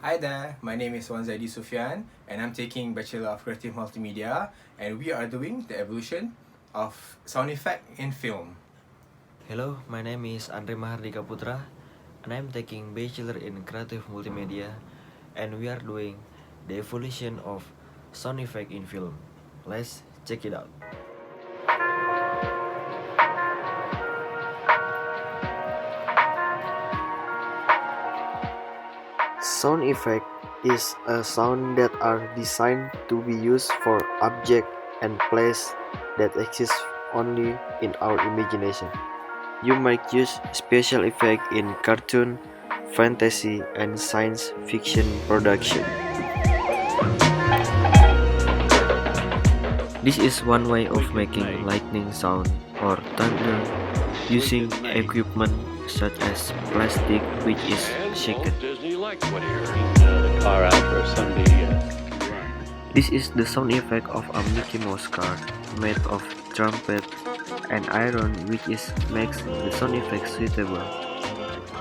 Hi there, my name is Wanzaidi Sufyan and I'm taking Bachelor of Creative Multimedia and we are doing the evolution of sound effect in film. Hello, my name is Andre Mahardika Putra and I'm taking Bachelor in Creative Multimedia and we are doing the evolution of sound effect in film. Let's check it out. Sound effect is a sound that are designed to be used for object and place that exist only in our imagination. You might use special effect in cartoon, fantasy, and science fiction production. This is one way of making lightning sound or thunder using equipment such as plastic which is shaken. This is the sound effect of a Mickey Mouse card made of trumpet and iron which makes the sound effect suitable,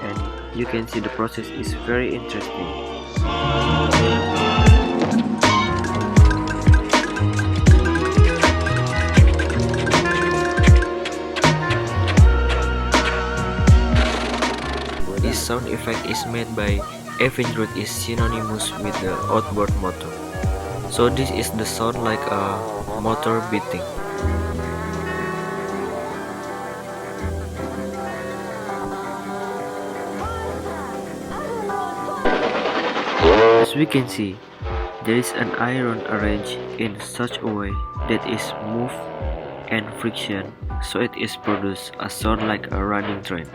and you can see the process is very interesting. This sound effect is made by Event root is synonymous with the outboard motor. So this is the sound like a motor beating. As we can see, there is an iron arranged in such a way that is moved and friction, so it is produced a sound like a running train.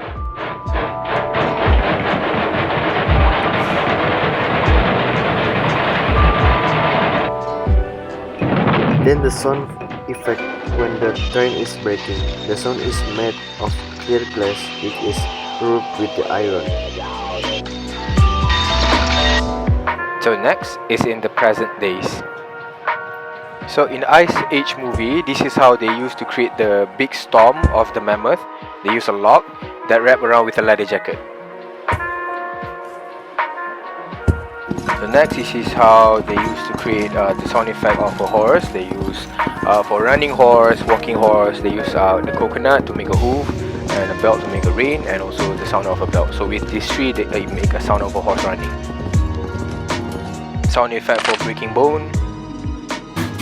Then the sound effect when the train is braking. The sound is made of clear glass which is rubbed with the iron. So next is in the present days. So in Ice Age movie, this is how they used to create the big storm of the mammoth. They use a log that wrap around with a leather jacket. So next this is how they used to create the sound effect of a horse. They use for running horse, walking horse, they use the coconut to make a hoof and a belt to make a rein, and also the sound of a belt. So with these three they make a sound of a horse running. Sound effect for breaking bone,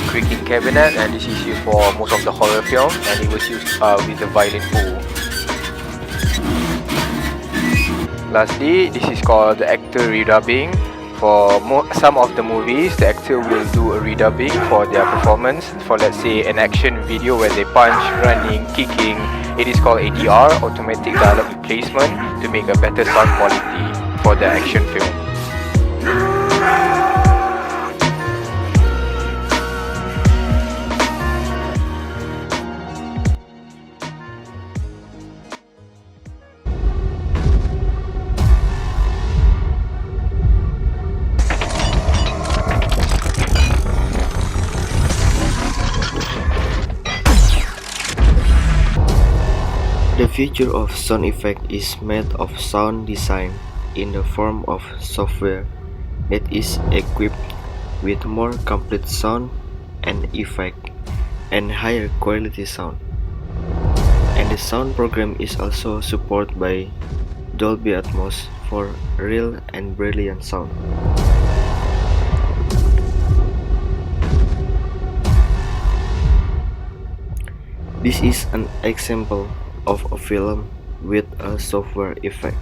creaking cabinet, and this is used for most of the horror film, and it was used with the violin bow. Lastly, this is called the actor redubbing. For some of the movies, the actor will do a redubbing for their performance. For let's say an action video where they punch, running, kicking, it is called ADR, automatic dialogue replacement, to make a better sound quality for the action film. The future of sound effect is made of sound design in the form of software that is equipped with more complete sound and effect and higher quality sound. And the sound program is also supported by Dolby Atmos for real and brilliant sound. This is an example of a film with a software effect.